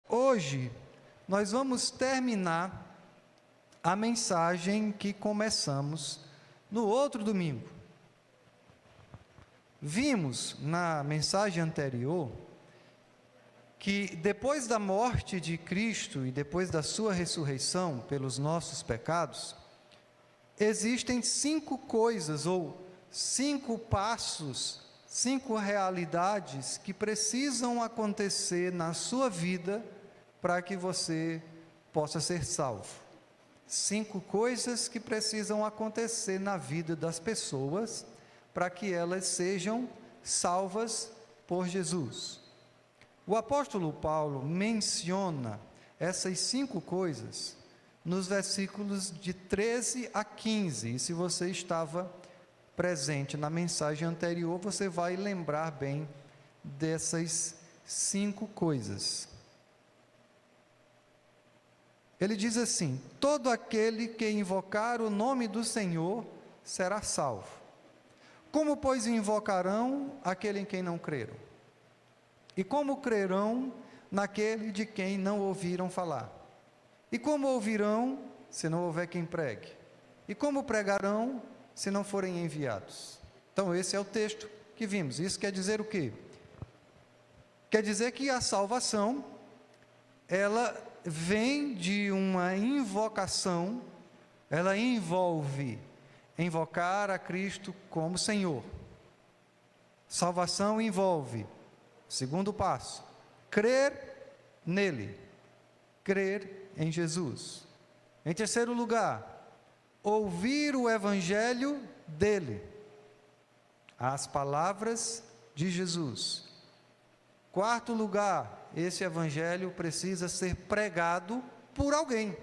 Hoje, nós vamos terminar a mensagem que começamos no outro domingo. Vimos na mensagem anterior que depois da morte de Cristo e depois da sua ressurreição pelos nossos pecados, existem 5 coisas ou 5 passos, 5 realidades que precisam acontecer na sua vida para que você possa ser salvo. 5 coisas que precisam acontecer na vida das pessoas para que elas sejam salvas por Jesus. O apóstolo Paulo menciona essas 5 coisas nos versículos de 13 a 15, e se você estava presente na mensagem anterior, você vai lembrar bem dessas 5 coisas. Ele diz assim: todo aquele que invocar o nome do Senhor será salvo. Como, pois, invocarão aquele em quem não creram? E como crerão naquele de quem não ouviram falar? E como ouvirão, se não houver quem pregue? E como pregarão, se não forem enviados? Então, esse é o texto que vimos. Isso quer dizer o quê? Quer dizer que a salvação, ela vem de uma invocação, ela envolve invocar a Cristo como Senhor. Salvação envolve, segundo passo, crer nele, crer em Jesus. Em terceiro lugar, ouvir o evangelho dele, as palavras de Jesus. Quarto lugar, esse evangelho precisa ser pregado por alguém.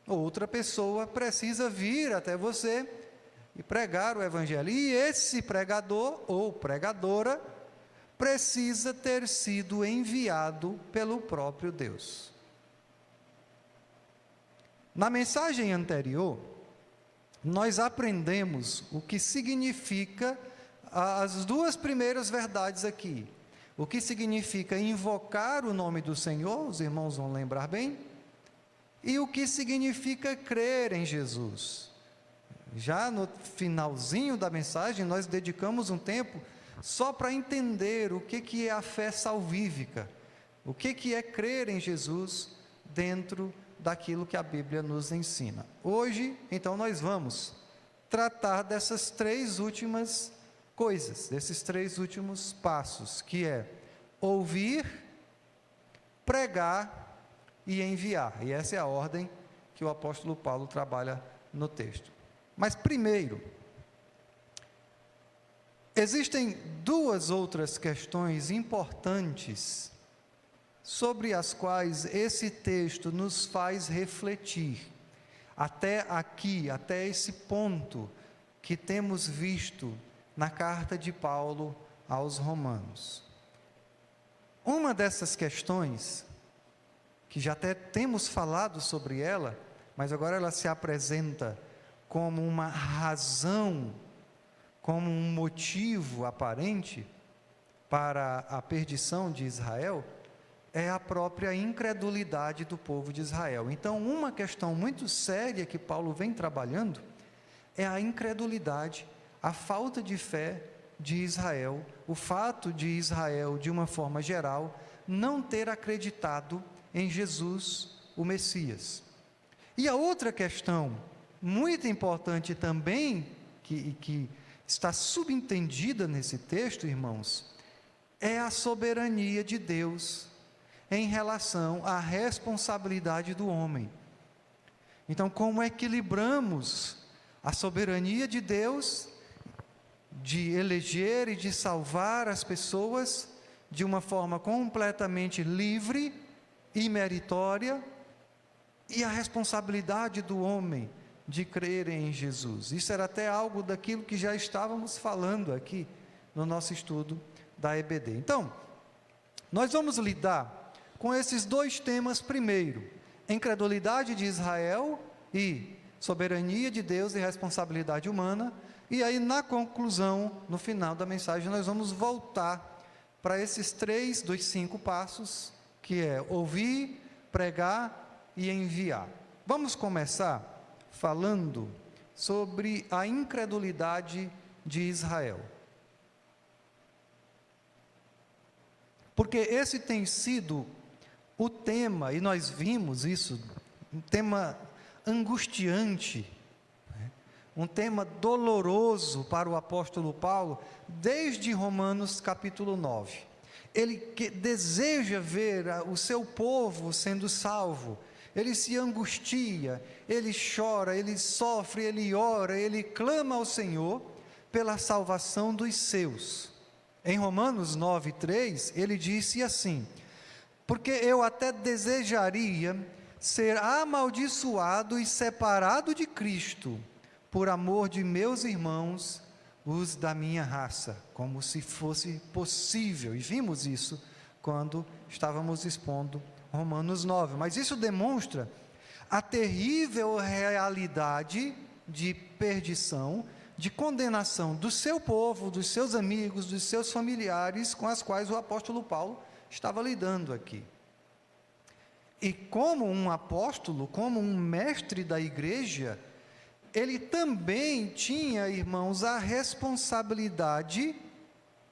Outra pessoa precisa vir até você e pregar o evangelho. E esse pregador ou pregadora precisa ter sido enviado pelo próprio Deus. Na mensagem anterior, nós aprendemos o que significa as 2 primeiras verdades aqui. O que significa invocar o nome do Senhor, os irmãos vão lembrar bem, e o que significa crer em Jesus. Já no finalzinho da mensagem, nós dedicamos um tempo só para entender o que é a fé salvífica, o que é crer em Jesus dentro daquilo que a Bíblia nos ensina. Hoje, então, nós vamos tratar dessas 3 últimas coisas, desses 3 últimos passos, que é ouvir, pregar e enviar. E essa é a ordem que o apóstolo Paulo trabalha no texto. Mas primeiro, existem 2 outras questões importantes sobre as quais esse texto nos faz refletir. Até aqui, até esse ponto que temos visto na carta de Paulo aos Romanos. Uma dessas questões, que já até temos falado sobre ela, mas agora ela se apresenta como uma razão, como um motivo aparente para a perdição de Israel, é a própria incredulidade do povo de Israel. Então, uma questão muito séria que Paulo vem trabalhando é a incredulidade, a falta de fé de Israel, o fato de Israel, de uma forma geral, não ter acreditado em Jesus, o Messias. E a outra questão, muito importante também, que está subentendida nesse texto, irmãos, é a soberania de Deus em relação à responsabilidade do homem. Então, como equilibramos a soberania de Deus de eleger e de salvar as pessoas de uma forma completamente livre e meritória, e a responsabilidade do homem de crer em Jesus? Isso era até algo daquilo que já estávamos falando aqui no nosso estudo da EBD. Então, nós vamos lidar com esses 2 temas primeiro: incredulidade de Israel e soberania de Deus e responsabilidade humana. E aí, na conclusão, no final da mensagem, nós vamos voltar para esses 3 dos 5 passos que é ouvir, pregar e enviar. Vamos começar falando sobre a incredulidade de Israel. Porque esse tem sido o tema, e nós vimos isso, um tema angustiante, um tema doloroso para o apóstolo Paulo, desde Romanos capítulo 9. Ele deseja ver o seu povo sendo salvo, ele se angustia, ele chora, ele sofre, ele ora, ele clama ao Senhor pela salvação dos seus. Em Romanos 9:3, ele disse assim: porque eu até desejaria ser amaldiçoado e separado de Cristo, por amor de meus irmãos, os da minha raça, como se fosse possível. E vimos isso quando estávamos expondo Romanos 9. Mas isso demonstra a terrível realidade de perdição, de condenação do seu povo, dos seus amigos, dos seus familiares, com as quais o apóstolo Paulo estava lidando aqui. E como um apóstolo, como um mestre da igreja, ele também tinha, irmãos, a responsabilidade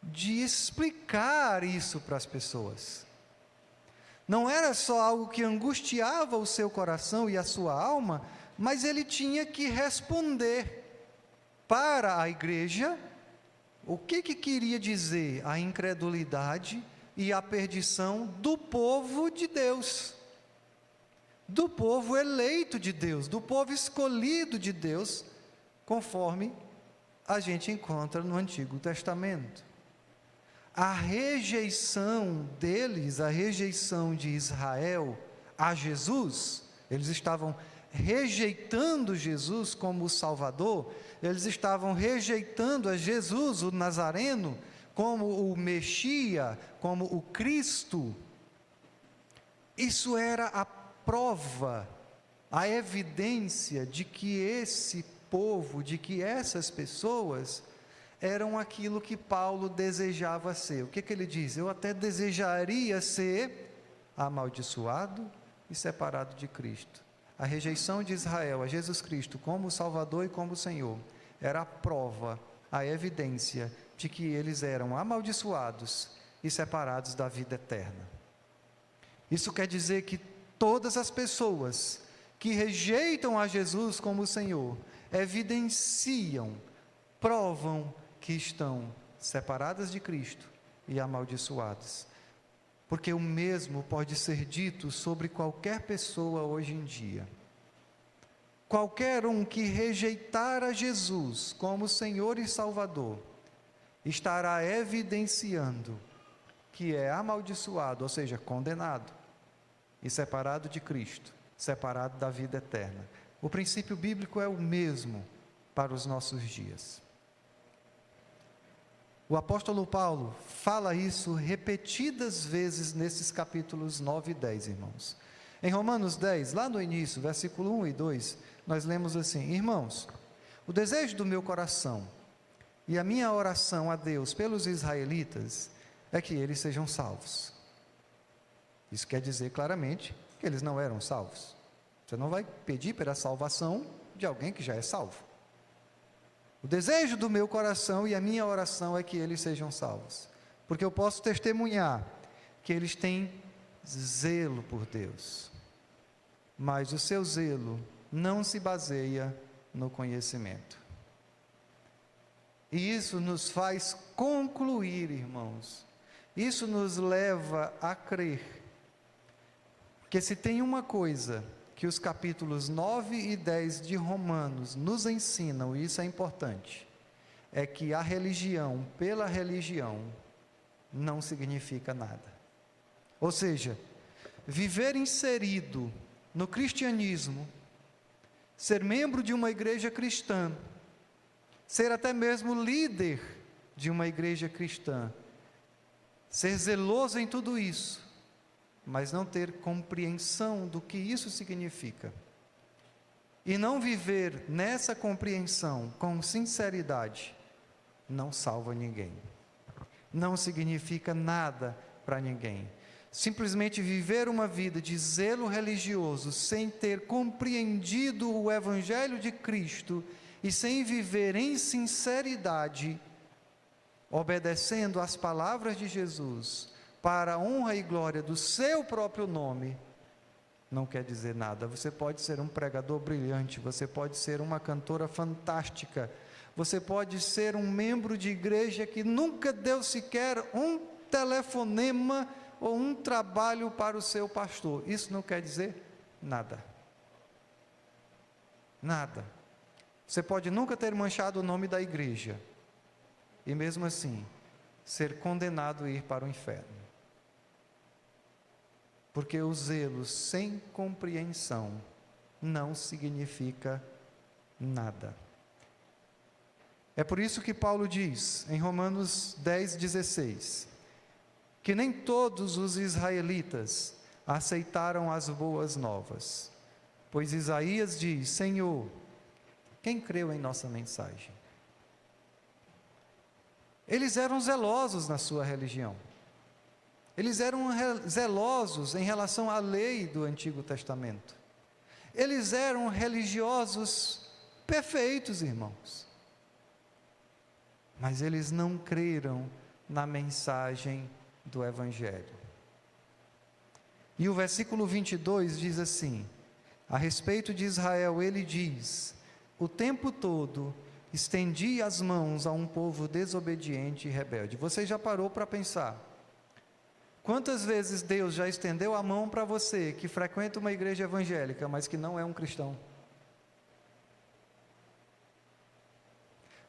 de explicar isso para as pessoas. Não era só algo que angustiava o seu coração e a sua alma, mas ele tinha que responder para a igreja o que queria dizer a incredulidade e a perdição do povo de Deus, do povo eleito de Deus, do povo escolhido de Deus, conforme a gente encontra no Antigo Testamento. A rejeição deles, a rejeição de Israel a Jesus, eles estavam rejeitando Jesus como o Salvador, eles estavam rejeitando a Jesus, o Nazareno, como o Messias, como o Cristo. Isso era a prova, a evidência de que esse povo, de que essas pessoas eram aquilo que Paulo desejava ser. O que ele diz? Eu até desejaria ser amaldiçoado e separado de Cristo. A rejeição de Israel a Jesus Cristo como Salvador e como Senhor era a prova, a evidência de que eles eram amaldiçoados e separados da vida eterna. Isso quer dizer que todas as pessoas que rejeitam a Jesus como Senhor evidenciam, provam que estão separadas de Cristo e amaldiçoadas. Porque o mesmo pode ser dito sobre qualquer pessoa hoje em dia. Qualquer um que rejeitar a Jesus como Senhor e Salvador, estará evidenciando que é amaldiçoado, ou seja, condenado, e separado de Cristo, separado da vida eterna. O princípio bíblico é o mesmo para os nossos dias. O apóstolo Paulo fala isso repetidas vezes nesses capítulos 9 e 10, irmãos. Em Romanos 10, lá no início, versículo 1 e 2, nós lemos assim: irmãos, o desejo do meu coração e a minha oração a Deus pelos israelitas é que eles sejam salvos. Isso quer dizer claramente que eles não eram salvos. Você não vai pedir pela salvação de alguém que já é salvo. O desejo do meu coração e a minha oração é que eles sejam salvos, porque eu posso testemunhar que eles têm zelo por Deus, mas o seu zelo não se baseia no conhecimento. E isso nos faz concluir, irmãos, isso nos leva a crer que se tem uma coisa que os capítulos 9 e 10 de Romanos nos ensinam, e isso é importante, é que a religião pela religião não significa nada. Ou seja, viver inserido no cristianismo, ser membro de uma igreja cristã, ser até mesmo líder de uma igreja cristã, ser zeloso em tudo isso, mas não ter compreensão do que isso significa, e não viver nessa compreensão com sinceridade, não salva ninguém, não significa nada para ninguém. simplesmente viver uma vida de zelo religioso, sem ter compreendido o Evangelho de Cristo e sem viver em sinceridade, obedecendo às palavras de Jesus, para a honra e glória do seu próprio nome, não quer dizer nada. Você pode ser um pregador brilhante, você pode ser uma cantora fantástica, você pode ser um membro de igreja que nunca deu sequer um telefonema ou um trabalho para o seu pastor. Isso não quer dizer nada. Nada. Você pode nunca ter manchado o nome da igreja e mesmo assim ser condenado a ir para o inferno. Porque o zelo sem compreensão não significa nada. É por isso que Paulo diz, em Romanos 10:16, que nem todos os israelitas aceitaram as boas novas. Pois Isaías diz: Senhor, quem creu em nossa mensagem? Eles eram zelosos na sua religião. Eles eram zelosos em relação à lei do Antigo Testamento. Eles eram religiosos perfeitos, irmãos. Mas eles não creram na mensagem do Evangelho. E o versículo 22 diz assim, a respeito de Israel, ele diz: o tempo todo estendi as mãos a um povo desobediente e rebelde. Você já parou para pensar? Quantas vezes Deus já estendeu a mão para você, que frequenta uma igreja evangélica, mas que não é um cristão?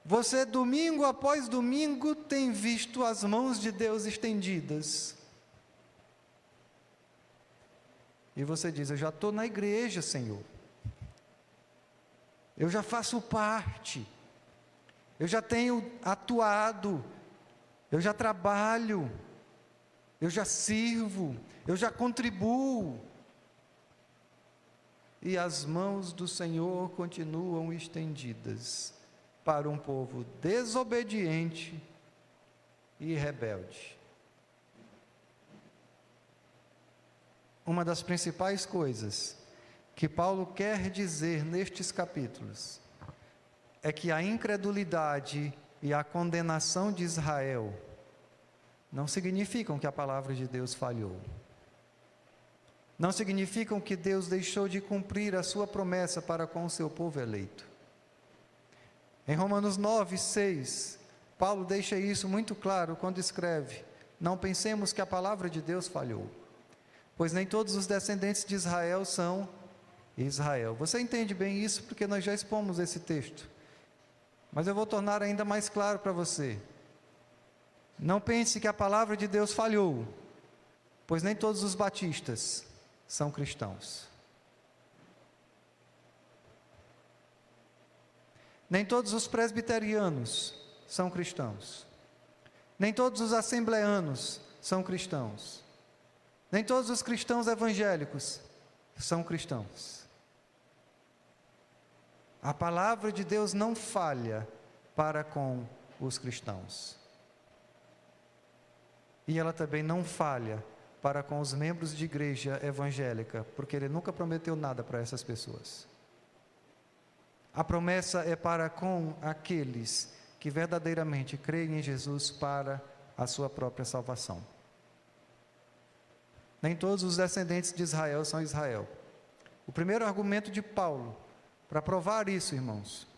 Você, domingo após domingo, tem visto as mãos de Deus estendidas. E você diz: eu já estou na igreja, Senhor. Eu já faço parte. Eu já tenho atuado. Eu já trabalho. Eu já sirvo, eu já contribuo. E as mãos do Senhor continuam estendidas para um povo desobediente e rebelde. Uma das principais coisas que Paulo quer dizer nestes capítulos é que a incredulidade e a condenação de Israel não significam que a palavra de Deus falhou. Não significam que Deus deixou de cumprir a sua promessa para com o seu povo eleito. Em Romanos 9:6, Paulo deixa isso muito claro quando escreve: não pensemos que a palavra de Deus falhou, pois nem todos os descendentes de Israel são Israel. Você entende bem isso porque nós já expomos esse texto, mas eu vou tornar ainda mais claro para você. Não pense que a palavra de Deus falhou, pois nem todos os batistas são cristãos. Nem todos os presbiterianos são cristãos. Nem todos os assembleanos são cristãos. Nem todos os cristãos evangélicos são cristãos. A palavra de Deus não falha para com os cristãos. E ela também não falha para com os membros de igreja evangélica, porque ele nunca prometeu nada para essas pessoas. A promessa é para com aqueles que verdadeiramente creem em Jesus para a sua própria salvação. Nem todos os descendentes de Israel são Israel. O primeiro argumento de Paulo, para provar isso, irmãos,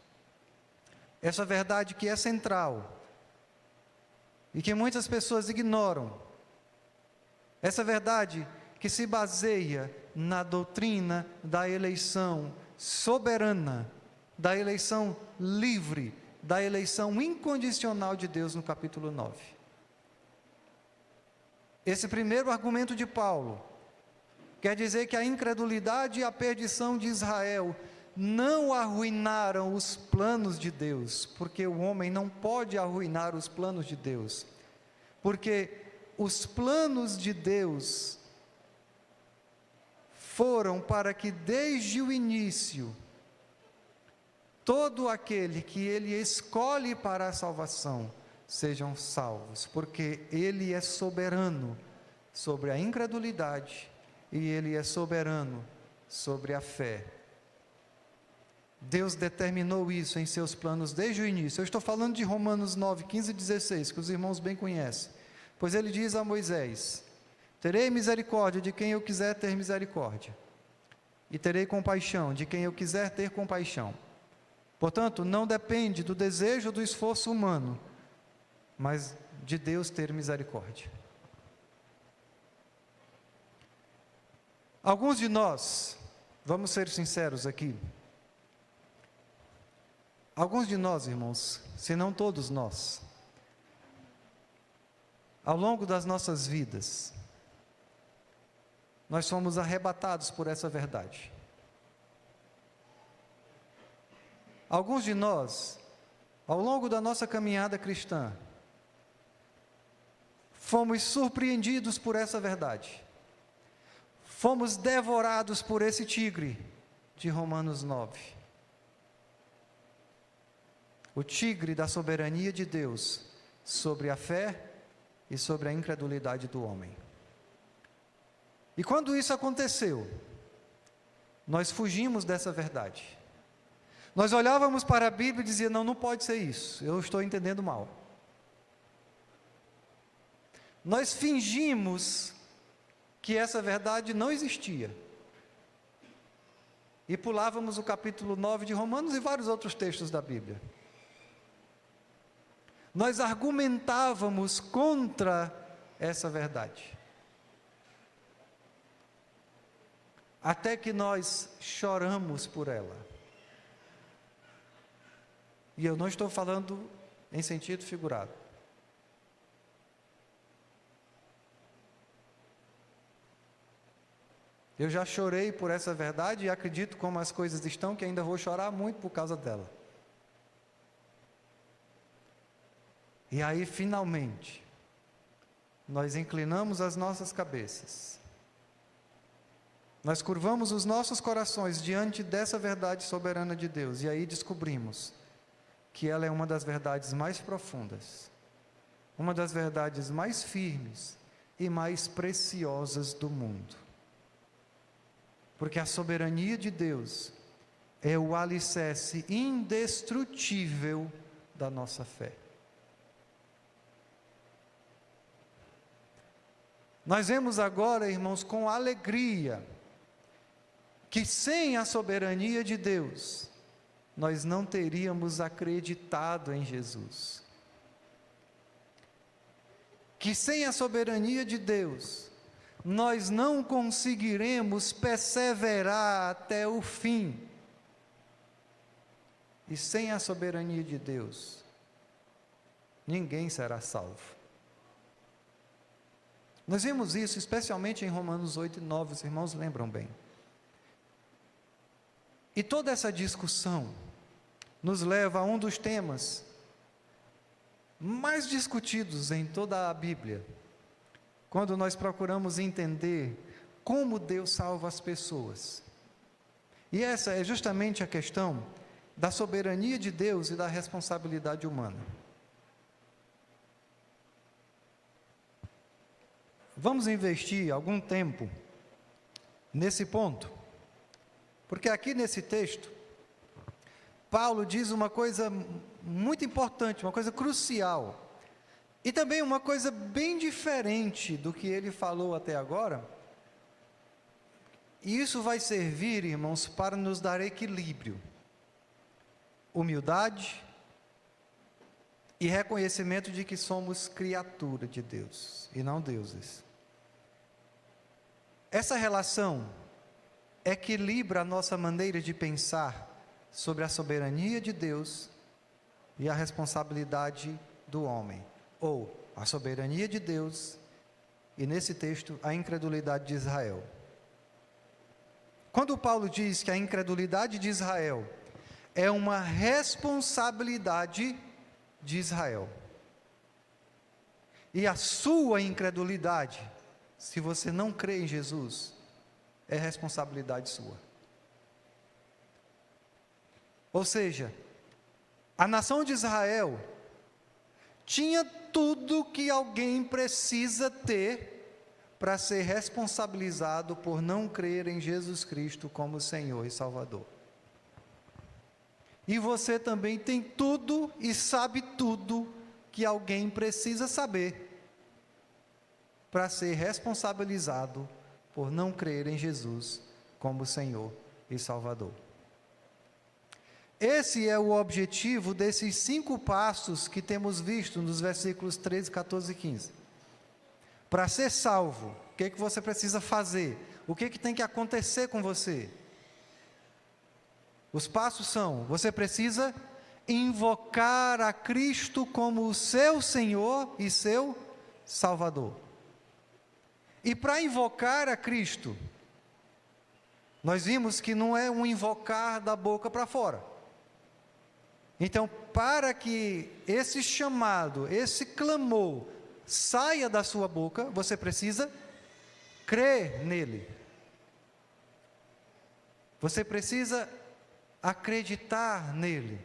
essa verdade que é central, e que muitas pessoas ignoram, essa verdade que se baseia na doutrina da eleição soberana, da eleição livre, da eleição incondicional de Deus no capítulo 9. Esse primeiro argumento de Paulo quer dizer que a incredulidade e a perdição de Israel não arruinaram os planos de Deus, porque o homem não pode arruinar os planos de Deus, porque os planos de Deus foram para que desde o início, todo aquele que Ele escolhe para a salvação, sejam salvos, porque Ele é soberano sobre a incredulidade e Ele é soberano sobre a fé. Deus determinou isso em seus planos desde o início. Eu estou falando de Romanos 9, 15 e 16, que os irmãos bem conhecem. Pois ele diz a Moisés: terei misericórdia de quem eu quiser ter misericórdia, e terei compaixão de quem eu quiser ter compaixão. Portanto, não depende do desejo ou do esforço humano, mas de Deus ter misericórdia. Alguns de nós, vamos ser sinceros aqui, alguns de nós, irmãos, se não todos nós, ao longo das nossas vidas, nós somos arrebatados por essa verdade. Alguns de nós, ao longo da nossa caminhada cristã, fomos surpreendidos por essa verdade. Fomos devorados por esse tigre de Romanos 9. O tigre da soberania de Deus sobre a fé e sobre a incredulidade do homem. E quando isso aconteceu, nós fugimos dessa verdade. Nós olhávamos para a Bíblia e dizíamos: não, não pode ser isso, eu estou entendendo mal. Nós fingimos que essa verdade não existia. E pulávamos o capítulo 9 de Romanos e vários outros textos da Bíblia. Nós argumentávamos contra essa verdade. Até que nós choramos por ela. E eu não estou falando em sentido figurado. Eu já chorei por essa verdade e acredito como as coisas estão, que ainda vou chorar muito por causa dela. E aí, finalmente, nós inclinamos as nossas cabeças. Nós curvamos os nossos corações diante dessa verdade soberana de Deus. E aí descobrimos que ela é uma das verdades mais profundas, uma das verdades mais firmes e mais preciosas do mundo. Porque a soberania de Deus é o alicerce indestrutível da nossa fé. Nós vemos agora, irmãos, com alegria, que sem a soberania de Deus, nós não teríamos acreditado em Jesus. Que sem a soberania de Deus, nós não conseguiremos perseverar até o fim. E sem a soberania de Deus, ninguém será salvo. Nós vimos isso especialmente em Romanos 8 e 9, os irmãos lembram bem. E toda essa discussão nos leva a um dos temas mais discutidos em toda a Bíblia, quando nós procuramos entender como Deus salva as pessoas. E essa é justamente a questão da soberania de Deus e da responsabilidade humana. Vamos investir algum tempo nesse ponto, porque aqui nesse texto, Paulo diz uma coisa muito importante, uma coisa crucial, e também uma coisa bem diferente do que ele falou até agora, e isso vai servir, irmãos, para nos dar equilíbrio, humildade e reconhecimento de que somos criatura de Deus, e não deuses. Essa relação equilibra a nossa maneira de pensar sobre a soberania de Deus e a responsabilidade do homem, ou a soberania de Deus e, nesse texto, a incredulidade de Israel. Quando Paulo diz que a incredulidade de Israel é uma responsabilidade de Israel, e a sua incredulidade, se você não crê em Jesus, é responsabilidade sua. Ou seja, a nação de Israel tinha tudo que alguém precisa ter para ser responsabilizado por não crer em Jesus Cristo como Senhor e Salvador. E você também tem tudo e sabe tudo que alguém precisa saber para ser responsabilizado por não crer em Jesus como Senhor e Salvador. Esse é o objetivo desses 5 passos que temos visto nos versículos 13, 14 e 15. Para ser salvo, o que você precisa fazer? O que tem que acontecer com você? Os passos são: você precisa invocar a Cristo como o seu Senhor e seu Salvador. E para invocar a Cristo, nós vimos que não é um invocar da boca para fora. Então, para que esse chamado, esse clamor saia da sua boca, você precisa crer nele. Você precisa acreditar nele.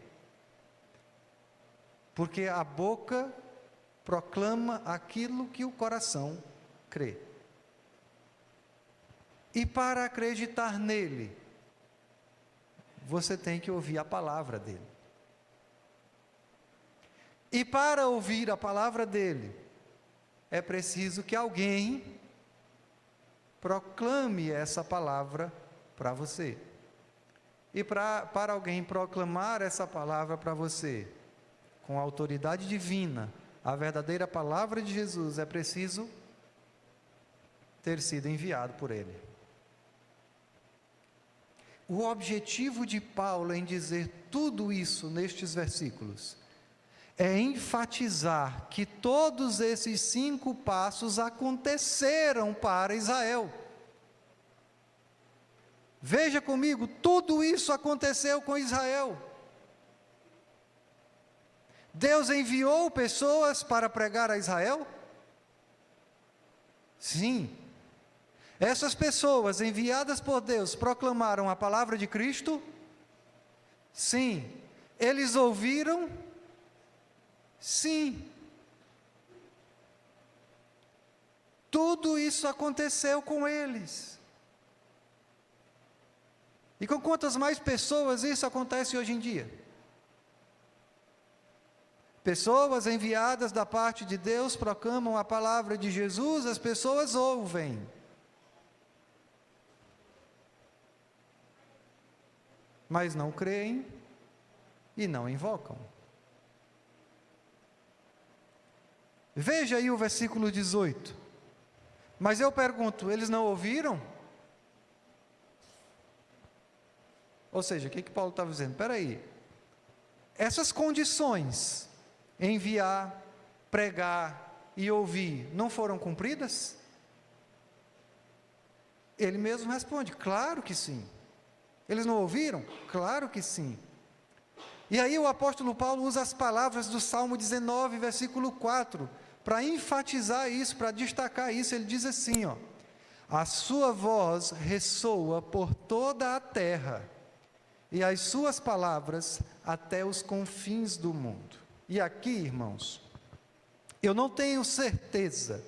Porque a boca proclama aquilo que o coração crê. E para acreditar nele, você tem que ouvir a palavra dele. E para ouvir a palavra dele, é preciso que alguém proclame essa palavra para você. E para alguém proclamar essa palavra para você, com a autoridade divina, a verdadeira palavra de Jesus, é preciso ter sido enviado por ele. O objetivo de Paulo em dizer tudo isso nestes versículos é enfatizar que todos esses 5 passos aconteceram para Israel. Veja comigo, tudo isso aconteceu com Israel. Deus enviou pessoas para pregar a Israel? Sim. Essas pessoas enviadas por Deus proclamaram a palavra de Cristo? Sim. Eles ouviram? Sim. Tudo isso aconteceu com eles. E com quantas mais pessoas isso acontece hoje em dia? Pessoas enviadas da parte de Deus proclamam a palavra de Jesus, as pessoas ouvem. Mas não creem e não invocam. Veja aí o versículo 18. Mas eu pergunto, eles não ouviram? Ou seja, o que Paulo está dizendo? Espera aí, essas condições, enviar, pregar e ouvir, não foram cumpridas? Ele mesmo responde, claro que sim. Eles não ouviram? Claro que sim. E aí o apóstolo Paulo usa as palavras do Salmo 19, versículo 4, para enfatizar isso, para destacar isso. Ele diz assim, ó: a sua voz ressoa por toda a terra, e as suas palavras até os confins do mundo. E aqui, irmãos, eu não tenho certeza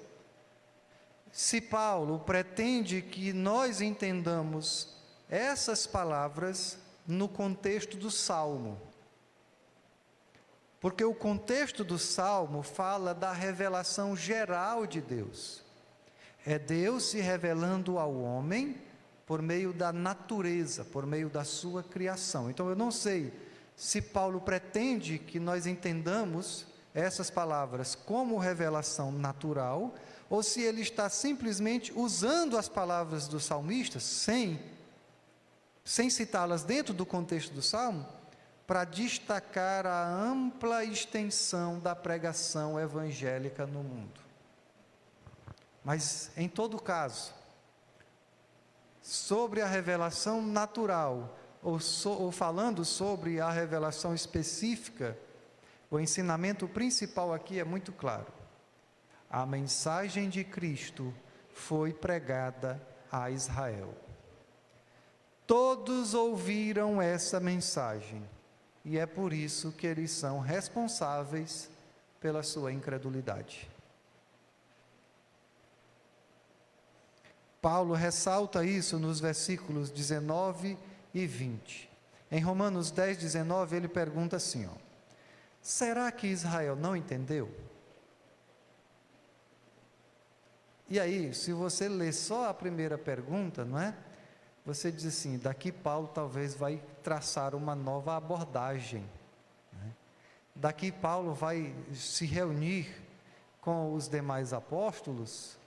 se Paulo pretende que nós entendamos essas palavras no contexto do Salmo. Porque o contexto do Salmo fala da revelação geral de Deus. É Deus se revelando ao homem por meio da natureza, por meio da sua criação. Então eu não sei se Paulo pretende que nós entendamos essas palavras como revelação natural, ou se ele está simplesmente usando as palavras do salmista, sem citá-las dentro do contexto do Salmo, para destacar a ampla extensão da pregação evangélica no mundo. Mas, em todo caso, sobre a revelação natural, ou falando sobre a revelação específica, o ensinamento principal aqui é muito claro. A mensagem de Cristo foi pregada a Israel. Todos ouviram essa mensagem, e é por isso que eles são responsáveis pela sua incredulidade. Paulo ressalta isso nos versículos 19 e 20. Em Romanos 10, 19, ele pergunta assim, ó: será que Israel não entendeu? E aí, se você ler só a primeira pergunta, não é? Você diz assim, daqui Paulo talvez vai traçar uma nova abordagem. Né? Daqui Paulo vai se reunir com os demais apóstolos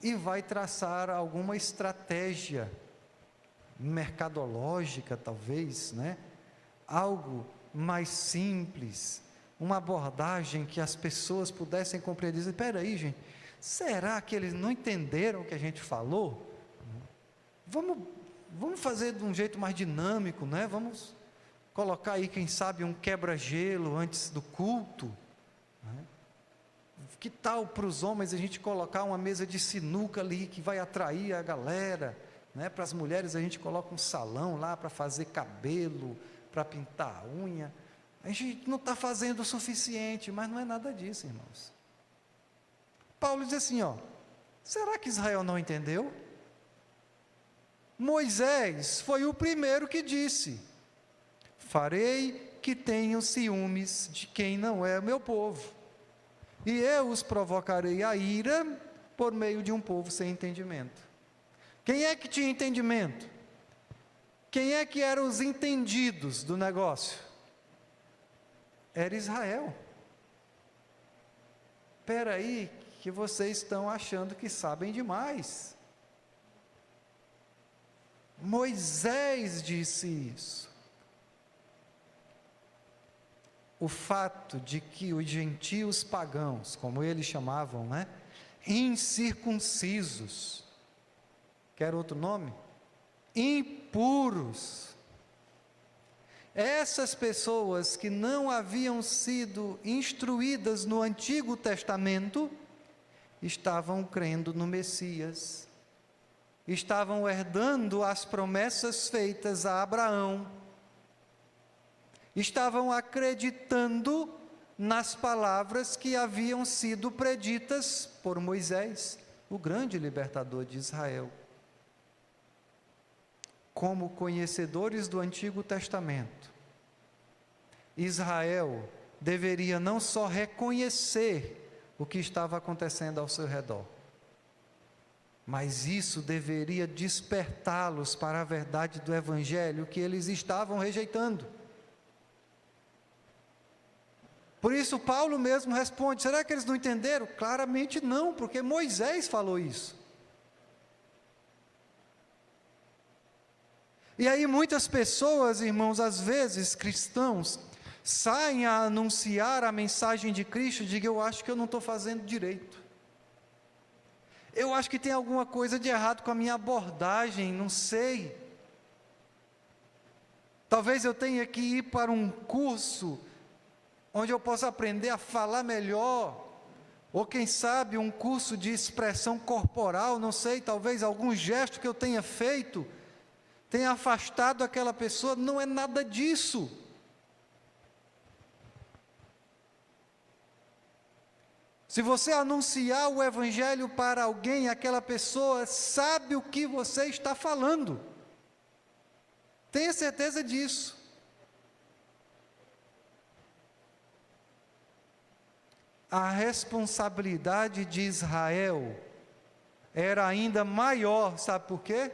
e vai traçar alguma estratégia mercadológica, talvez, né? Algo mais simples, uma abordagem que as pessoas pudessem compreender. Espera aí, gente, será que eles não entenderam o que a gente falou? Vamos fazer de um jeito mais dinâmico, né? Vamos colocar aí, quem sabe, um quebra-gelo antes do culto. Né? Que tal para os homens a gente colocar uma mesa de sinuca ali, que vai atrair a galera? Né? Para as mulheres a gente coloca um salão lá para fazer cabelo, para pintar a unha. A gente não está fazendo o suficiente, mas não é nada disso, irmãos. Paulo diz assim, ó: será que Israel não entendeu? Moisés foi o primeiro que disse: farei que tenham ciúmes de quem não é meu povo, e eu os provocarei a ira por meio de um povo sem entendimento. Quem é que tinha entendimento? Quem é que eram os entendidos do negócio? Era Israel. Espera aí, que vocês estão achando que sabem demais. Moisés disse isso. O fato de que os gentios pagãos, como eles chamavam, né? Incircuncisos, quer outro nome? Impuros. Essas pessoas que não haviam sido instruídas no Antigo Testamento, estavam crendo no Messias, estavam herdando as promessas feitas a Abraão, estavam acreditando nas palavras que haviam sido preditas por Moisés, o grande libertador de Israel. Como conhecedores do Antigo Testamento, Israel deveria não só reconhecer o que estava acontecendo ao seu redor, mas isso deveria despertá-los para a verdade do Evangelho que eles estavam rejeitando. Por isso Paulo mesmo responde: será que eles não entenderam? Claramente não, porque Moisés falou isso. E aí muitas pessoas, irmãos, às vezes cristãos, saem a anunciar a mensagem de Cristo e digam: eu acho que eu não estou fazendo direito. Eu acho que tem alguma coisa de errado com a minha abordagem, não sei. Talvez eu tenha que ir para um curso onde eu possa aprender a falar melhor, ou quem sabe um curso de expressão corporal, não sei, talvez algum gesto que eu tenha feito tenha afastado aquela pessoa. Não é nada disso. Se você anunciar o Evangelho para alguém, aquela pessoa sabe o que você está falando. Tenha certeza disso. A responsabilidade de Israel era ainda maior, sabe por quê?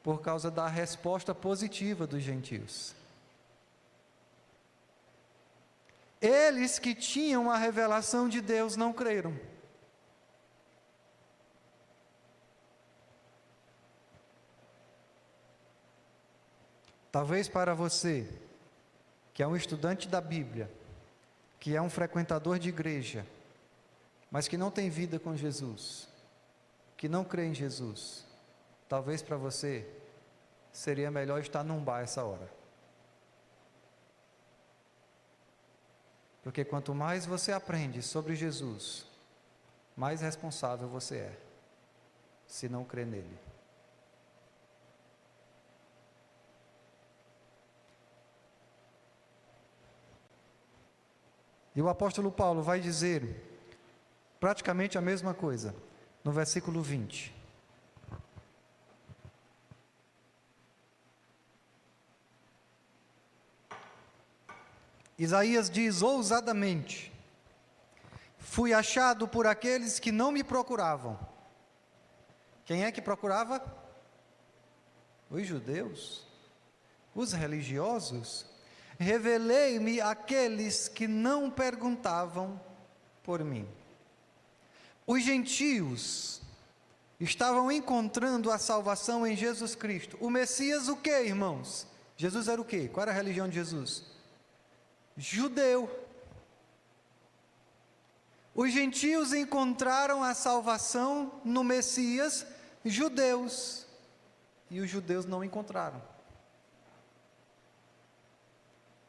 Por causa da resposta positiva dos gentios. Eles que tinham a revelação de Deus não creram. Talvez para você, que é um estudante da Bíblia, que é um frequentador de igreja, mas que não tem vida com Jesus, que não crê em Jesus, talvez para você seria melhor estar num bar essa hora. Porque quanto mais você aprende sobre Jesus, mais responsável você é, se não crê nele. E o apóstolo Paulo vai dizer praticamente a mesma coisa. no versículo 20. Isaías diz ousadamente: fui achado por aqueles que não me procuravam. Quem é que procurava? Os judeus, os religiosos. Revelei-me àqueles que não perguntavam por mim. Os gentios estavam encontrando a salvação em Jesus Cristo. O Messias o quê, irmãos? Jesus era o quê? Qual era a religião de Jesus? Judeu. Os gentios encontraram a salvação no Messias, judeus. E os judeus não encontraram.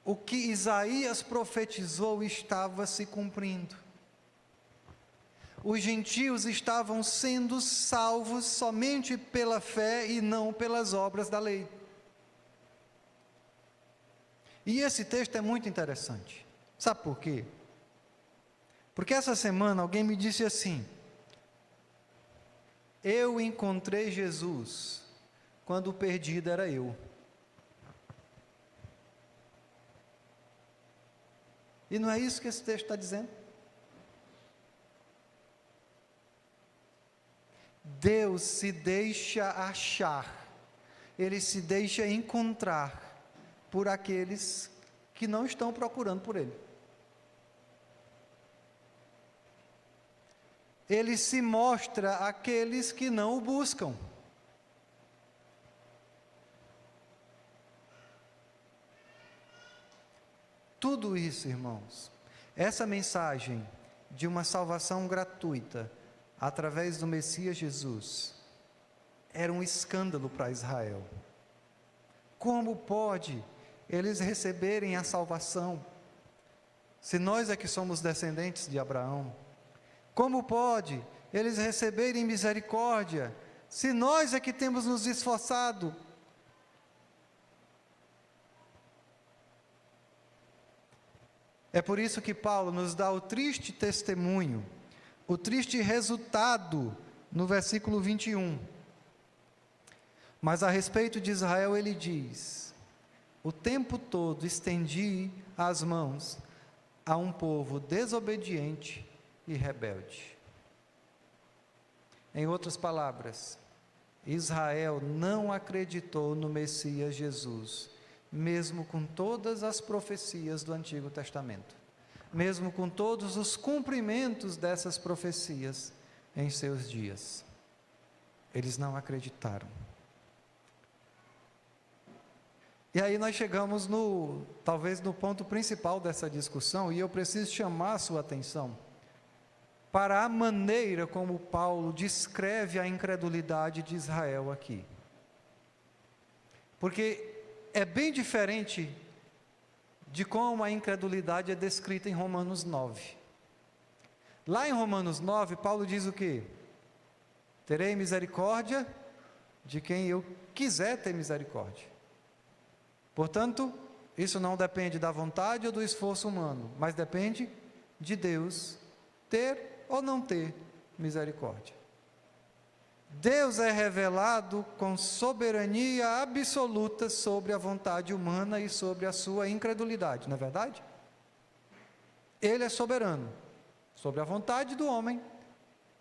O que Isaías profetizou estava se cumprindo. Os gentios estavam sendo salvos somente pela fé e não pelas obras da lei. E esse texto é muito interessante. Sabe por quê? Porque essa semana alguém me disse assim: eu encontrei Jesus quando o perdido era eu. E não é isso que esse texto está dizendo? Deus se deixa achar, Ele se deixa encontrar por aqueles que não estão procurando por Ele. Ele se mostra àqueles que não o buscam. Tudo isso, irmãos, essa mensagem de uma salvação gratuita através do Messias Jesus era um escândalo para Israel. Como pode eles receberem a salvação se nós é que somos descendentes de Abraão? Como pode eles receberem misericórdia se nós é que temos nos esforçado? É por isso que Paulo nos dá o triste testemunho, o triste resultado no versículo 21. Mas a respeito de Israel ele diz: o tempo todo estendi as mãos a um povo desobediente e rebelde. Em outras palavras, Israel não acreditou no Messias Jesus, mesmo com todas as profecias do Antigo Testamento, mesmo com todos os cumprimentos dessas profecias em seus dias. Eles não acreditaram. E aí nós chegamos talvez no ponto principal dessa discussão, e eu preciso chamar a sua atenção para a maneira como Paulo descreve a incredulidade de Israel aqui. Porque é bem diferente de como a incredulidade é descrita em Romanos 9. Lá em Romanos 9, Paulo diz o quê? Terei misericórdia de quem eu quiser ter misericórdia. Portanto, isso não depende da vontade ou do esforço humano, mas depende de Deus ter ou não ter misericórdia. Deus é revelado com soberania absoluta sobre a vontade humana e sobre a sua incredulidade, não é verdade? Ele é soberano sobre a vontade do homem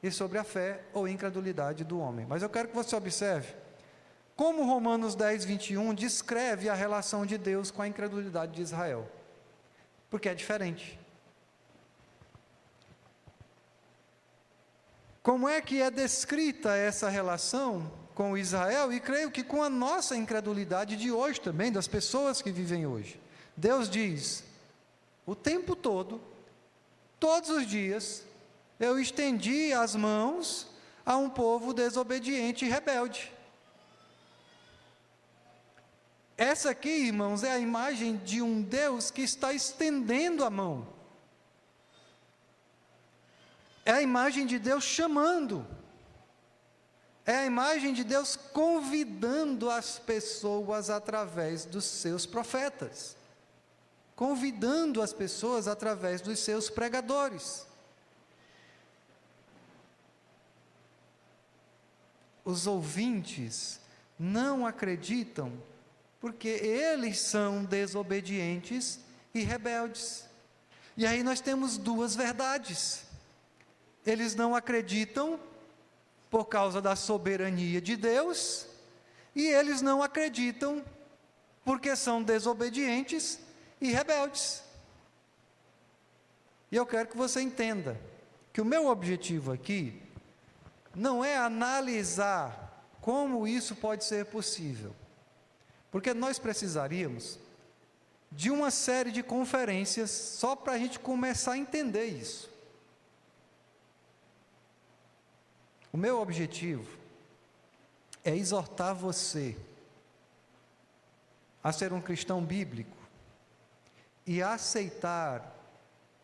e sobre a fé ou incredulidade do homem. Mas eu quero que você observe como Romanos 10, 21 descreve a relação de Deus com a incredulidade de Israel, porque é diferente. Como é que é descrita essa relação com Israel, e creio que com a nossa incredulidade de hoje também, das pessoas que vivem hoje? Deus diz: o tempo todo, todos os dias, eu estendi as mãos a um povo desobediente e rebelde. Essa aqui, irmãos, é a imagem de um Deus que está estendendo a mão. É a imagem de Deus chamando. É a imagem de Deus convidando as pessoas através dos seus profetas. Convidando as pessoas através dos seus pregadores. os ouvintes não acreditam porque eles são desobedientes e rebeldes. E aí nós temos duas verdades. Eles não acreditam por causa da soberania de Deus, e eles não acreditam porque são desobedientes e rebeldes. E eu quero que você entenda que o meu objetivo aqui não é analisar como isso pode ser possível, porque nós precisaríamos de uma série de conferências só para a gente começar a entender isso. O meu objetivo é exortar você a ser um cristão bíblico e a aceitar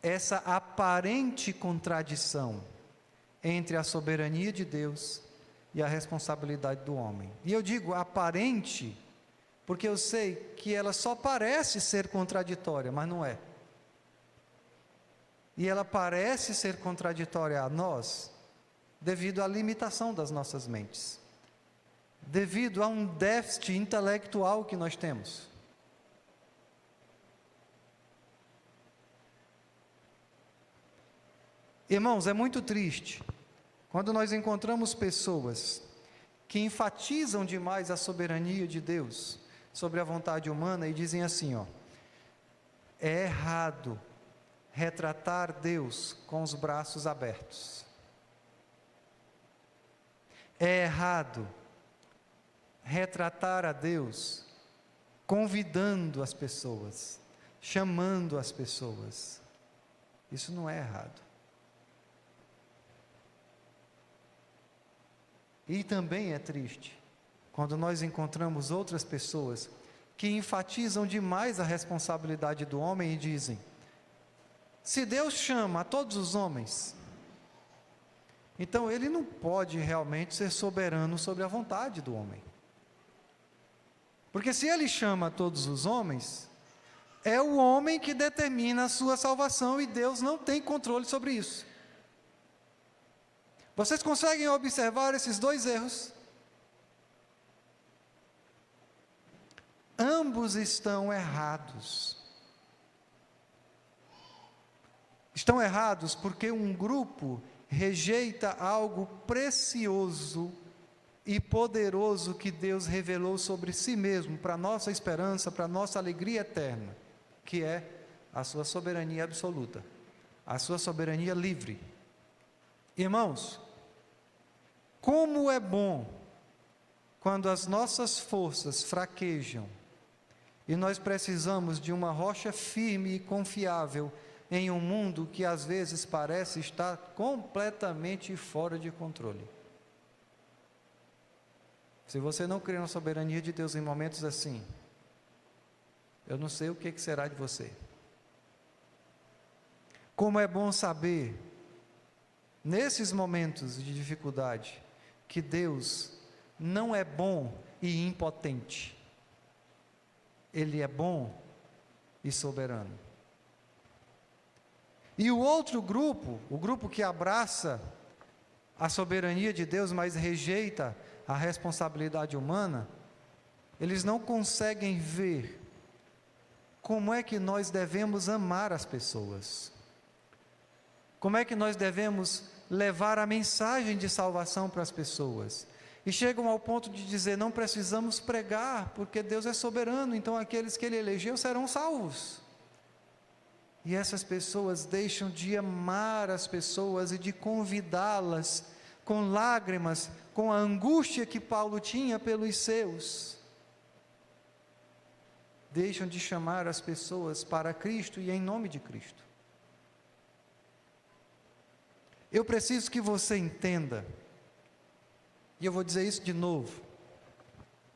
essa aparente contradição entre a soberania de Deus e a responsabilidade do homem. E eu digo aparente, porque eu sei que ela só parece ser contraditória, mas não é. E ela parece ser contraditória a nós, devido à limitação das nossas mentes, devido a um déficit intelectual que nós temos. Irmãos, é muito triste quando nós encontramos pessoas que enfatizam demais a soberania de Deus sobre a vontade humana e dizem assim, é errado retratar Deus com os braços abertos. É errado retratar a Deus convidando as pessoas, chamando as pessoas. Isso não é errado. E também é triste quando nós encontramos outras pessoas que enfatizam demais a responsabilidade do homem e dizem: se Deus chama a todos os homens, então Ele não pode realmente ser soberano sobre a vontade do homem. Porque se Ele chama a todos os homens, é o homem que determina a sua salvação e Deus não tem controle sobre isso. Vocês conseguem observar esses dois erros? Ambos estão errados. Estão errados porque um grupo rejeita algo precioso e poderoso que Deus revelou sobre si mesmo, para a nossa esperança, para a nossa alegria eterna, que é a sua soberania absoluta, a sua soberania livre. Irmãos, como é bom quando as nossas forças fraquejam e nós precisamos de uma rocha firme e confiável em um mundo que às vezes parece estar completamente fora de controle. Se você não crê na soberania de Deus em momentos assim, eu não sei o que será de você. Como é bom saber, nesses momentos de dificuldade, que Deus não é bom e impotente. Ele é bom e soberano. E o outro grupo, o grupo que abraça a soberania de Deus, mas rejeita a responsabilidade humana, eles não conseguem ver como é que nós devemos amar as pessoas. Como é que nós devemos levar a mensagem de salvação para as pessoas. E chegam ao ponto de dizer, não precisamos pregar, porque Deus é soberano, então aqueles que Ele elegeu serão salvos. E essas pessoas deixam de amar as pessoas e de convidá-las com lágrimas, com a angústia que Paulo tinha pelos seus. Deixam de chamar as pessoas para Cristo e em nome de Cristo. Eu preciso que você entenda, e eu vou dizer isso de novo,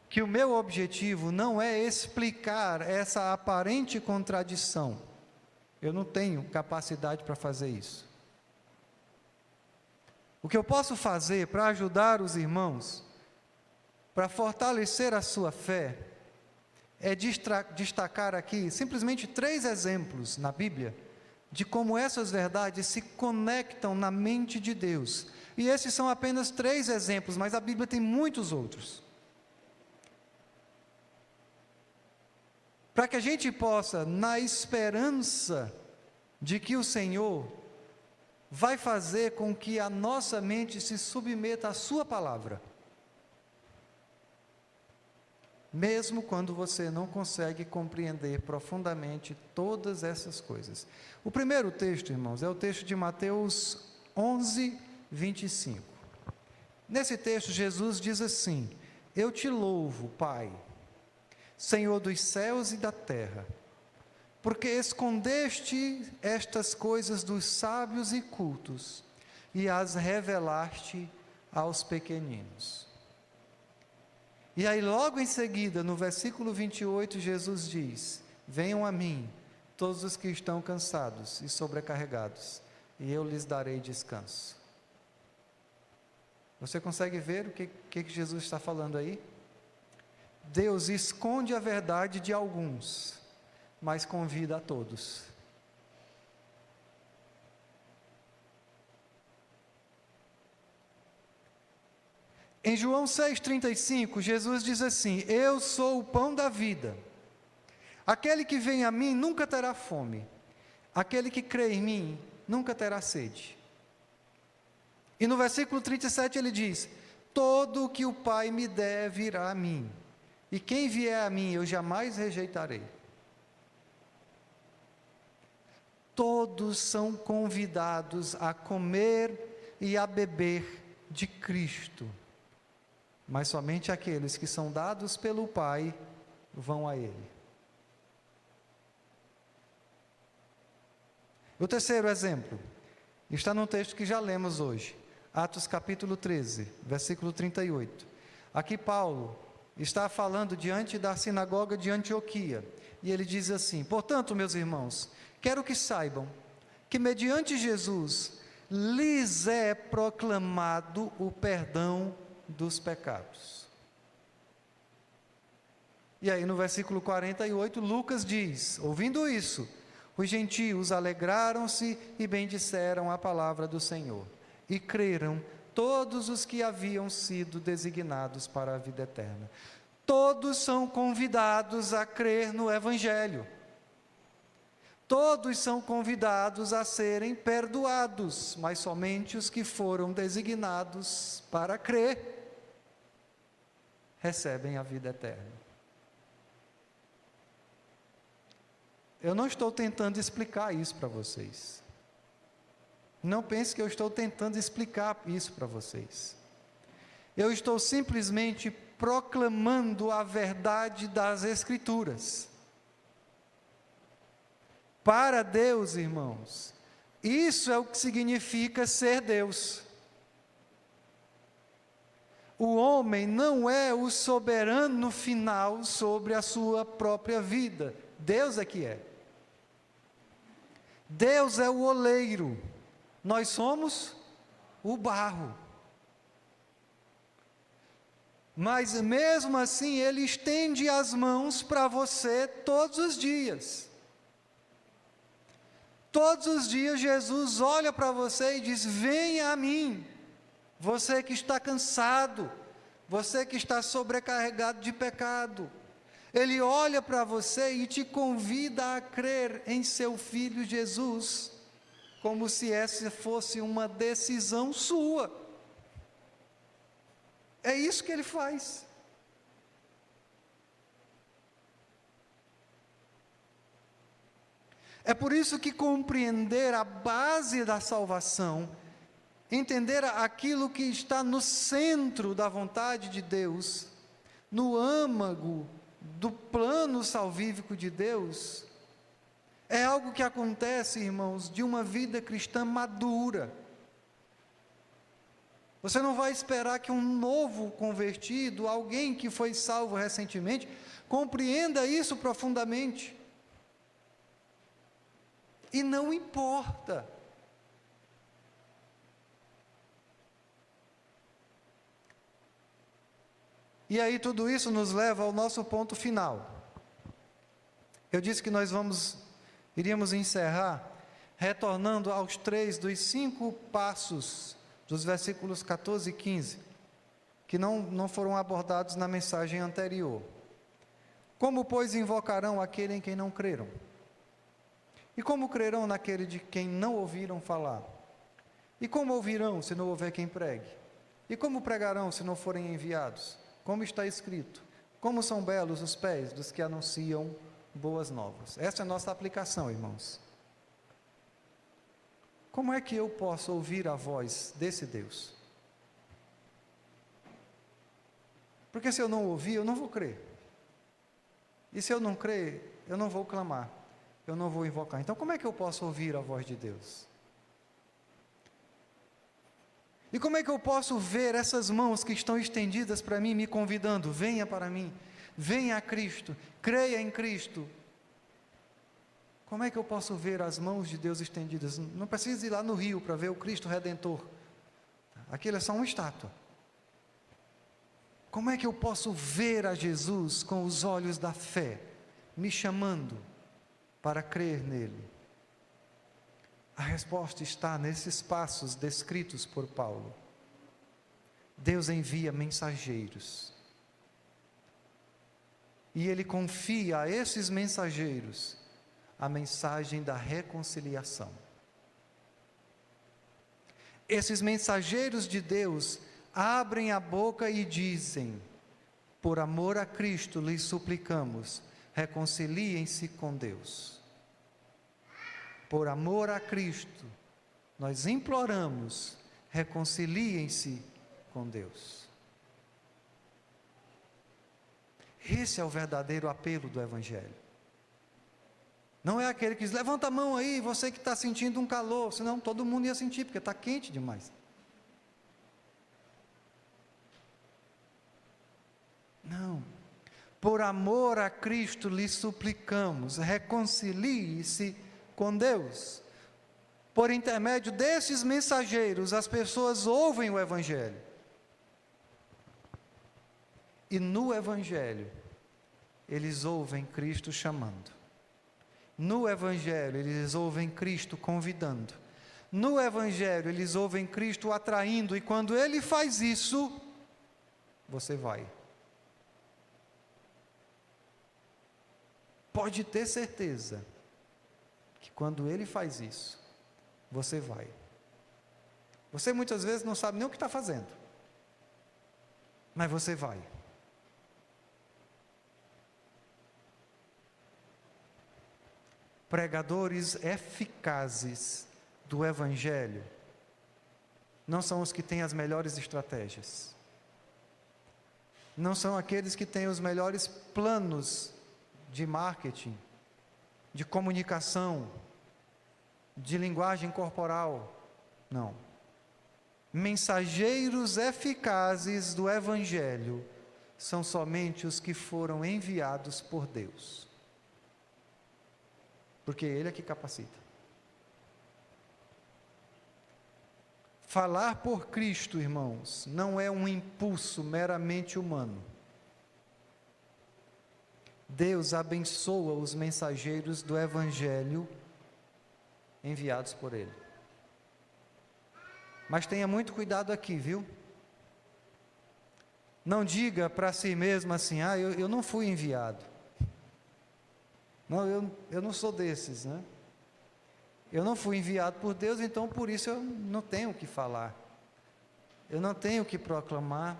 que o meu objetivo não é explicar essa aparente contradição. Eu não tenho capacidade para fazer isso. O que eu posso fazer para ajudar os irmãos, para fortalecer a sua fé, é destacar aqui simplesmente 3 exemplos na Bíblia, de como essas verdades se conectam na mente de Deus, E esses são apenas 3 exemplos, mas a Bíblia tem muitos outros. Para que a gente possa, na esperança de que o Senhor vai fazer com que a nossa mente se submeta à sua palavra, mesmo quando você não consegue compreender profundamente todas essas coisas. O primeiro texto, irmãos, é o texto de Mateus 11, 25. Nesse texto, Jesus diz assim: eu te louvo, Pai, Senhor dos céus e da terra, porque escondeste estas coisas dos sábios e cultos e as revelaste aos pequeninos. E aí logo em seguida, no versículo 28, Jesus diz: venham a mim, todos os que estão cansados e sobrecarregados, e eu lhes darei descanso. Você consegue ver o que Jesus está falando aí? Deus esconde a verdade de alguns, mas convida a todos. Em João 6,35, Jesus diz assim: eu sou o pão da vida, aquele que vem a mim nunca terá fome, aquele que crê em mim nunca terá sede. E no versículo 37 ele diz: todo o que o Pai me der virá a mim, e quem vier a mim eu jamais rejeitarei. Todos são convidados a comer e a beber de Cristo, mas somente aqueles que são dados pelo Pai vão a Ele. O terceiro exemplo está num texto que já lemos hoje, Atos capítulo 13, versículo 38. Aqui Paulo está falando diante da sinagoga de Antioquia, e ele diz assim: portanto, meus irmãos, quero que saibam que mediante Jesus lhes é proclamado o perdão dos pecados. E aí no versículo 48, Lucas diz: ouvindo isso, os gentios alegraram-se e bendisseram a palavra do Senhor, e creram todos os que haviam sido designados para a vida eterna. Todos são convidados a crer no Evangelho. Todos são convidados a serem perdoados, mas somente os que foram designados para crer recebem a vida eterna. Eu não estou tentando explicar isso para vocês. Não pense que eu estou tentando explicar isso para vocês. Eu estou simplesmente proclamando a verdade das Escrituras. Para Deus, irmãos, isso é o que significa ser Deus. O homem não é o soberano final sobre a sua própria vida. Deus é que é. Deus é o oleiro. Nós somos o barro. Mas mesmo assim, Ele estende as mãos para você todos os dias. Todos os dias Jesus olha para você e diz: venha a mim, você que está cansado, você que está sobrecarregado de pecado. Ele olha para você e te convida a crer em seu Filho Jesus, como se essa fosse uma decisão sua. É isso que Ele faz. É por isso que compreender a base da salvação, entender aquilo que está no centro da vontade de Deus, no âmago do plano salvífico de Deus, é algo que acontece, irmãos, de uma vida cristã madura. Você não vai esperar que um novo convertido, alguém que foi salvo recentemente, compreenda isso profundamente. E não importa. E aí tudo isso nos leva ao nosso ponto final. Eu disse que nós iríamos encerrar retornando aos 3 dos 5 passos dos versículos 14 e 15, que não foram abordados na mensagem anterior. Como, pois, invocarão aquele em quem não creram? E como crerão naquele de quem não ouviram falar? E como ouvirão se não houver quem pregue? E como pregarão se não forem enviados? Como está escrito: como são belos os pés dos que anunciam boas novas. Essa é a nossa aplicação, irmãos. Como é que eu posso ouvir a voz desse Deus? Porque se eu não ouvir, eu não vou crer. E se eu não crer, eu não vou clamar, eu não vou invocar. Então, como é que eu posso ouvir a voz de Deus? E como é que eu posso ver essas mãos que estão estendidas para mim, me convidando: venha para mim, venha a Cristo, creia em Cristo? Como é que eu posso ver as mãos de Deus estendidas? Não preciso ir lá no Rio para ver o Cristo Redentor. Aquilo é só uma estátua. Como é que eu posso ver a Jesus com os olhos da fé, me chamando para crer nele? A resposta está nesses passos descritos por Paulo. Deus envia mensageiros. E ele confia a esses mensageiros a mensagem da reconciliação. Esses mensageiros de Deus abrem a boca e dizem: por amor a Cristo lhes suplicamos, reconciliem-se com Deus. Por amor a Cristo, nós imploramos, reconciliem-se com Deus. Esse é o verdadeiro apelo do Evangelho. Não é aquele que diz: levanta a mão aí, você que está sentindo um calor, senão todo mundo ia sentir, porque está quente demais. Não. Por amor a Cristo lhe suplicamos, reconcilie-se com Deus. Por intermédio desses mensageiros, as pessoas ouvem o Evangelho. E no Evangelho, eles ouvem Cristo chamando. No Evangelho, eles ouvem Cristo convidando. No Evangelho, eles ouvem Cristo atraindo. E quando Ele faz isso, você vai. Pode ter certeza que quando Ele faz isso, você vai. Você muitas vezes não sabe nem o que está fazendo, mas você vai. Pregadores eficazes do Evangelho não são os que têm as melhores estratégias, não são aqueles que têm os melhores planos de marketing, de comunicação, de linguagem corporal. Não. Mensageiros eficazes do Evangelho são somente os que foram enviados por Deus, porque Ele é que capacita. Falar por Cristo, irmãos, não é um impulso meramente humano. Deus abençoa os mensageiros do Evangelho enviados por Ele. Mas tenha muito cuidado aqui, viu? Não diga para si mesmo assim: eu não fui enviado. Não, eu não sou desses, né? Eu não fui enviado por Deus, então por isso eu não tenho o que falar. Eu não tenho o que proclamar,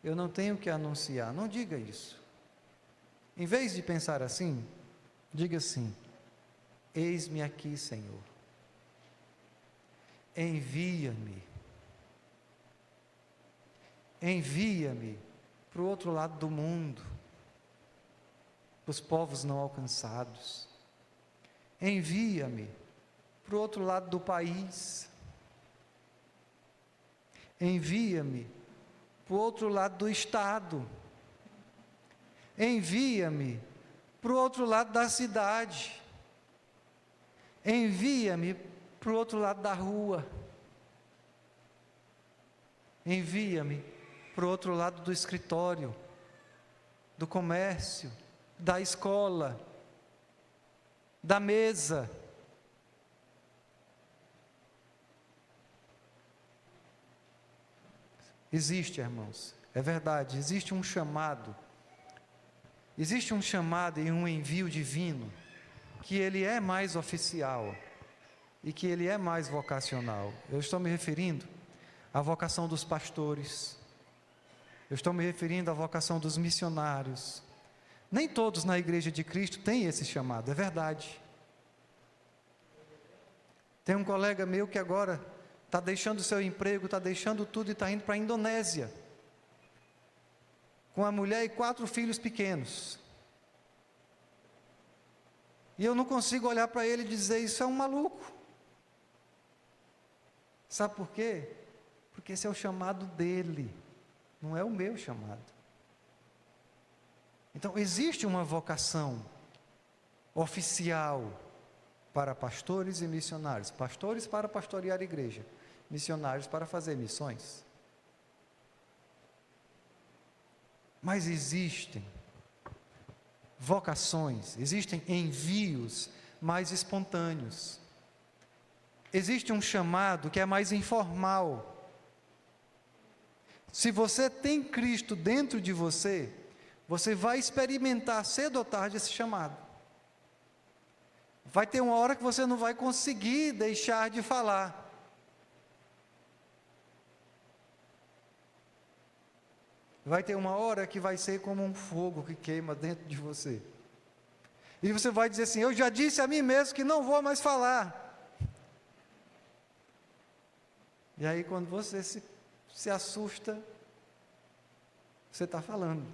eu não tenho o que anunciar. Não diga isso. Em vez de pensar assim, diga assim: eis-me aqui, Senhor. Envia-me. Envia-me para o outro lado do mundo, para os povos não alcançados. Envia-me para o outro lado do país. Envia-me para o outro lado do estado. Envia-me para o outro lado da cidade. Envia-me para o outro lado da rua. Envia-me para o outro lado do escritório, do comércio, da escola, da mesa. Existe, irmãos, é verdade, existe um chamado e um envio divino, que ele é mais oficial e que ele é mais vocacional. Eu estou me referindo à vocação dos pastores, eu estou me referindo à vocação dos missionários. Nem todos na Igreja de Cristo têm esse chamado, é verdade. Tem um colega meu que agora está deixando o seu emprego, está deixando tudo e está indo para a Indonésia, com a mulher e 4 filhos pequenos. E eu não consigo olhar para ele e dizer, isso é um maluco. Sabe por quê? Porque esse é o chamado dele, não é o meu chamado. Então, existe uma vocação oficial para pastores e missionários. Pastores para pastorear a igreja, missionários para fazer missões. Mas existem vocações, existem envios mais espontâneos. Existe um chamado que é mais informal. Se você tem Cristo dentro de você, você vai experimentar cedo ou tarde esse chamado. Vai ter uma hora que você não vai conseguir deixar de falar. Vai ter uma hora que vai ser como um fogo que queima dentro de você. E você vai dizer assim, eu já disse a mim mesmo que não vou mais falar. E aí quando você se assusta, você está falando.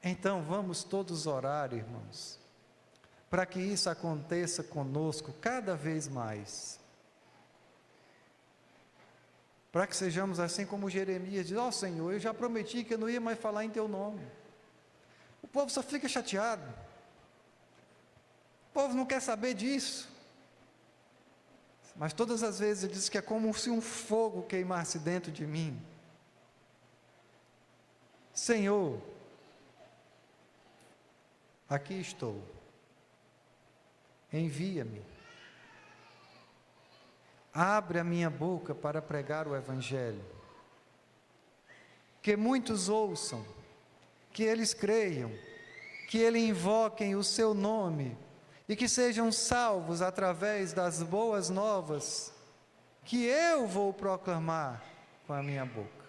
Então vamos todos orar, irmãos, para que isso aconteça conosco cada vez mais. Para que sejamos assim como Jeremias diz, ó Senhor, eu já prometi que eu não ia mais falar em teu nome. O povo só fica chateado. O povo não quer saber disso. Mas todas as vezes ele diz que é como se um fogo queimasse dentro de mim. Senhor, aqui estou, envia-me, abre a minha boca para pregar o Evangelho, que muitos ouçam, que eles creiam, que eles invoquem o seu nome, e que sejam salvos através das boas novas, que eu vou proclamar com a minha boca.